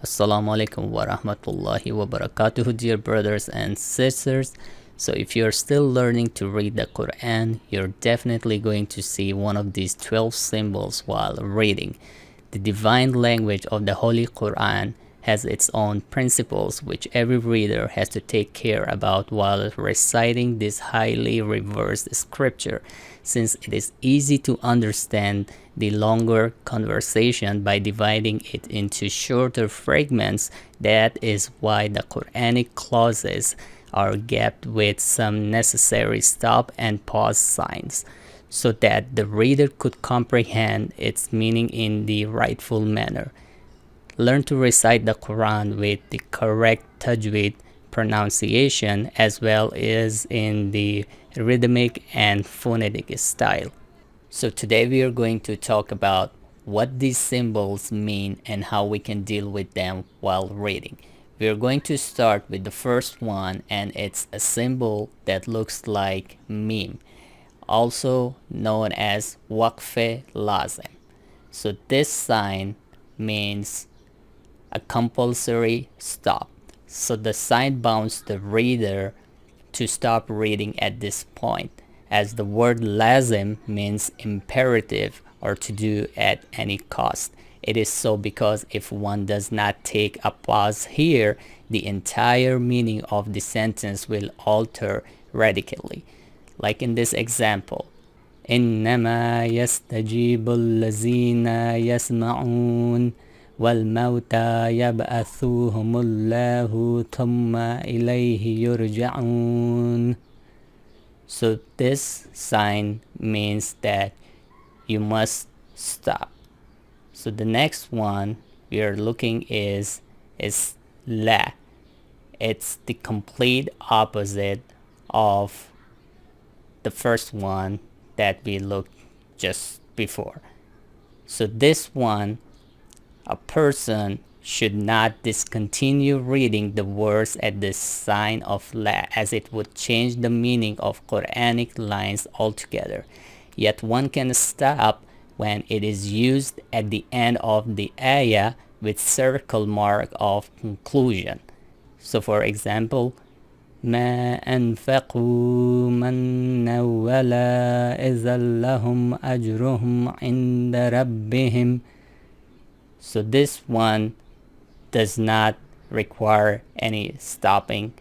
Assalamu alaikum wa rahmatullahi wa barakatuh, dear brothers and sisters. So if you're still learning to read the Quran, you're definitely going to see one of these 12 symbols while reading. The divine language of the Holy Quran has its own principles which every reader has to take care about while reciting this highly reversed scripture, since it is easy to understand the longer conversation by dividing it into shorter fragments. That is why the Quranic clauses are gapped with some necessary stop and pause signs, so that the reader could comprehend its meaning in the rightful manner. Learn to recite the Quran with the correct Tajweed pronunciation as well as in the rhythmic and phonetic style. So today we are going to talk about what these symbols mean and how we can deal with them while reading. We are going to start with the first one, and it's a symbol that looks like meme, also known as WAKFE lazim. So this sign means a compulsory stop. So the sign bounds the reader to stop reading at this point, as the word lazim means imperative or to do at any cost. It is so because if one does not take a pause here, the entire meaning of the sentence will alter radically. Like in this example, إنما يستجيب الذين يسمعون والموتى يبعثهم الله ثم إليه يرجعون. So this sign means that you must stop. So the next one we are looking is la. It's the complete opposite of the first one that we looked just before. So this one, a person should not discontinue reading the words at the sign of la, as it would change the meaning of Quranic lines altogether. Yet one can stop when it is used at the end of the ayah with circle mark of conclusion. So for example, ما أنفقوا منا ولا إذا لهم أجرهم عند ربهم. So this one does not require any stopping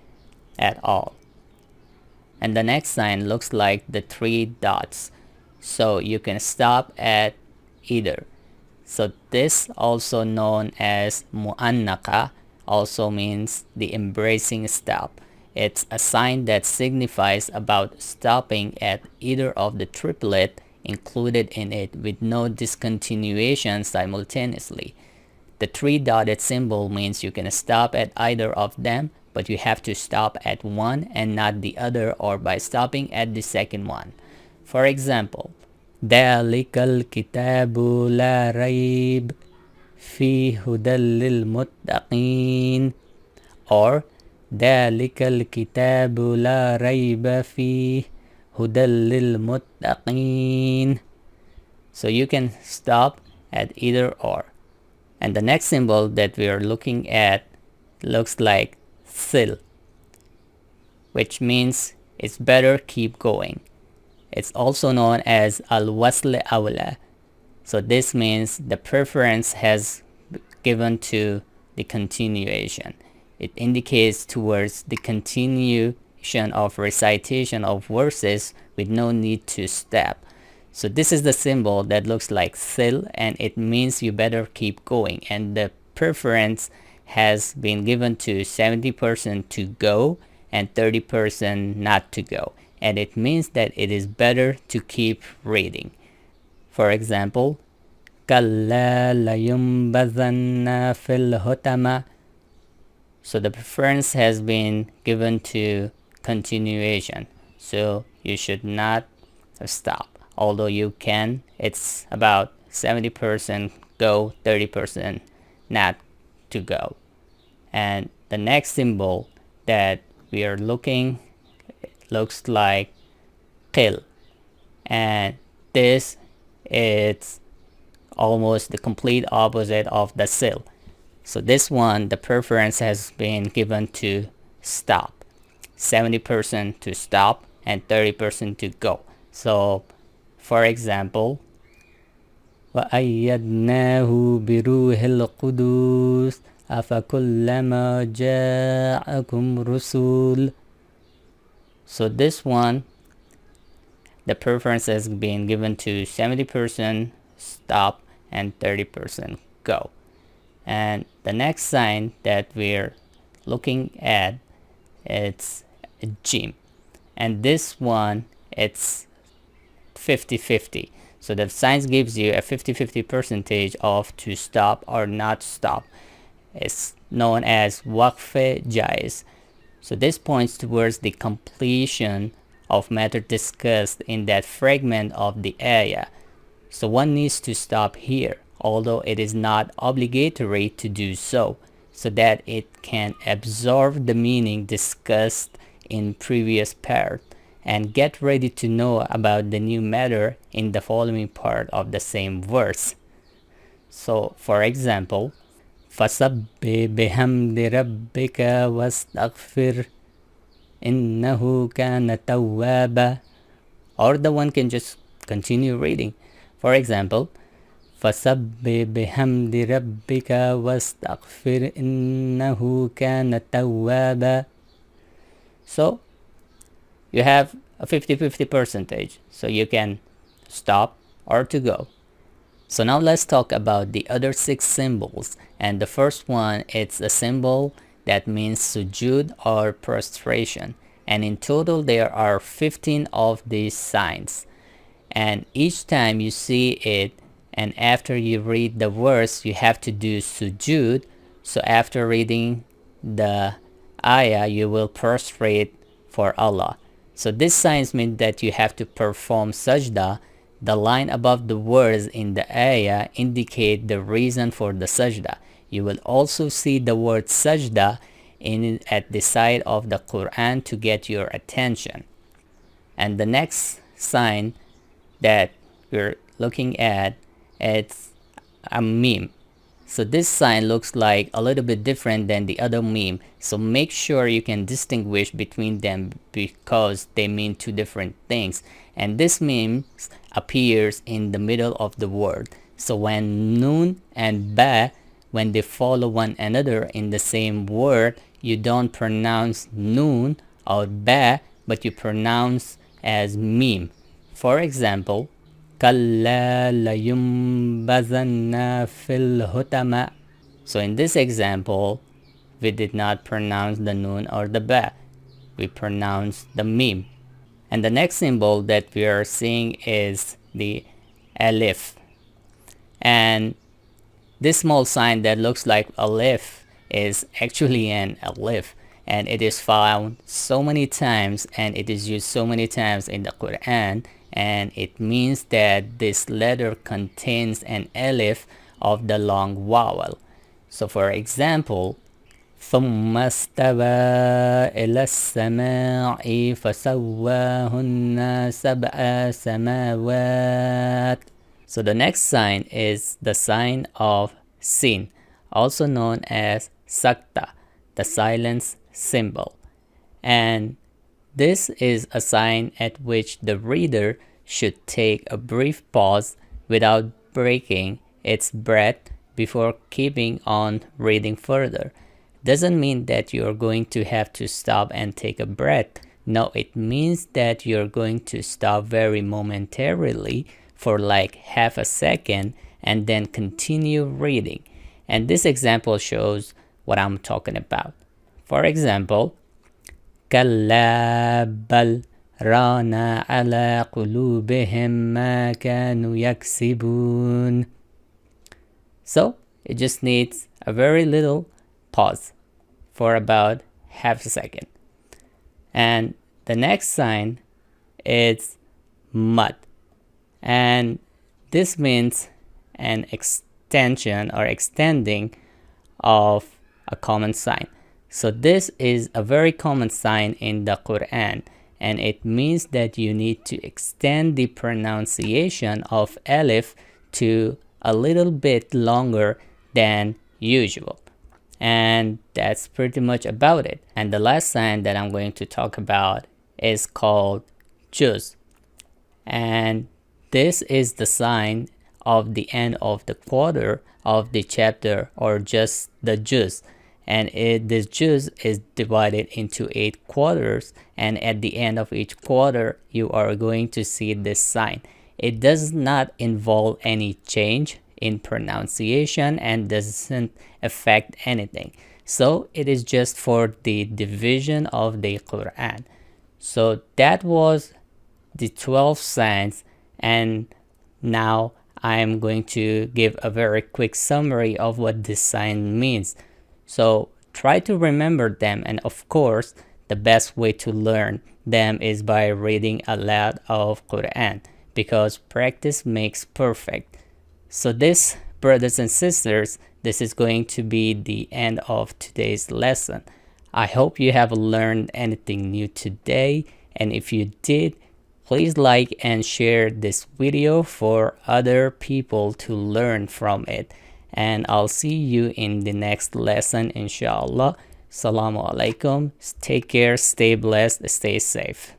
at all. And the next sign looks like the three dots, so you can stop at either. So this, also known as mu'annaka, also means the embracing stop. It's a sign that signifies about stopping at either of the triplet included in it with no discontinuation simultaneously. The three dotted symbol means you can stop at either of them, but you have to stop at one and not the other, or by stopping at the second one. For example, ذلك الكتاب لا ريب فيه هدى للمتقين, or ذلك الكتاب لا ريب فيه هدى للمتقين. So you can stop at either or. And the next symbol that we are looking at looks like sil, which means it's better keep going. It's also known as al-wasl awla. So this means the preference has given to the continuation. It indicates towards the continuation of recitation of verses with no need to stop. So this is the symbol that looks like sil, and it means you better keep going, and the preference has been given to 70% to go and 30% not to go, and it means that it is better to keep reading. For example, كَلَّا لَيُنْبَذَنَّ فِي الْحُطَمَةِ. So the preference has been given to continuation, so you should not stop. Although you can, it's about 70% go, 30% not to go. And the next symbol that we are looking looks like qil, and this is almost the complete opposite of the sil. So this one, the preference has been given to stop. 70% to stop and 30% to go. So for example, وَأَيَّدْنَاهُ بِرُوحِ الْقُدُسِ أَفَكُلَّمَا جَاءَكُمْ رُسُولٌ. So this one, the preference has been given to 70% stop and 30% go. And the next sign that we're looking at, it's jim, and this one, it's 50-50. So the signs gives you a 50-50 percentage of to stop or not stop. It's known as WAKFE jais. So this points towards the completion of matter discussed in that fragment of the ayah. So one needs to stop here, although it is not obligatory to do so that it can absorb the meaning discussed in previous part and get ready to know about the new matter in the following part of the same verse. So for example, فَسَبِّحْ بِحَمْدِ رَبِّكَ وَاسْتَغْفِرْ إِنَّهُ كَانَ تَوَّابًا. Or the one can just continue reading. For example, فَسَبِّحْ بِحَمْدِ رَبِّكَ وَاسْتَغْفِرْ إِنَّهُ كَانَ تَوَّابًا. So you have a 50-50 percentage, so you can stop or to go. So now let's talk about the other 6 symbols. And the first one, it's a symbol that means sujud or prostration. And in total there are 15 of these signs. And each time you see it and after you read the verse, you have to do sujud. So after reading the ayah, you will prostrate for Allah. So these signs mean that you have to perform sajda. The line above the words in the ayah indicate the reason for the sajda. You will also see the word sajda at the side of the Quran to get your attention. And the next sign that we're looking at, it's a meme. So this sign looks like a little bit different than the other meme. So make sure you can distinguish between them because they mean 2 different things. And this meme appears in the middle of the word. So when nun and ba, when they follow one another in the same word, you don't pronounce nun or ba, but you pronounce as meme. For example, كَلَّا لَيُنْبَذَنَّ فِي الْحُطَمَةِ. So in this example, we did not pronounce the nun or the ba. We pronounced the meme. And the next symbol that we are seeing is the Alif. And this small sign that looks like Alif is actually an Alif. And it is found so many times and it is used so many times in the Quran. And it means that this letter contains an Alif of the long vowel. So for example, ثم استوى إلى السماء فسواهن سبع سماوات. So the next sign is the sign of Sin, also known as Sakta, the silence symbol. And this is a sign at which the reader should take a brief pause without breaking its breath before keeping on reading further. Doesn't mean that you're going to have to stop and take a breath. No, it means that you're going to stop very momentarily for like half a second and then continue reading. And this example shows what I'm talking about. For example, كَلَّا بَلْ رَانَ عَلَى قُلُوبِهِمْ مَا كَانُوا يَكْسِبُونَ. So it just needs a very little pause for about half a second. And the next sign is mud. And this means an extension or extending of a common sign. So this is a very common sign in the Quran, and it means that you need to extend the pronunciation of Alif to a little bit longer than usual. and that's pretty much about it. And the last sign that I'm going to talk about is called juz, and this is the sign of the end of the quarter of the chapter, or just the juz. And this juz is divided into 8 quarters, and at the end of each quarter you are going to see this sign. It does not involve any change in pronunciation and doesn't affect anything, so it is just for the division of the Quran. So that was the 12 signs, and now I am going to give a very quick summary of what this sign means. So try to remember them, and of course the best way to learn them is by reading a lot of Quran, because practice makes perfect. So this, brothers and sisters, this is going to be the end of today's lesson. I hope you have learned anything new today, and if you did, please like and share this video for other people to learn from it. And I'll see you in the next lesson, inshallah. Assalamu alaikum. Take care, stay blessed, stay safe.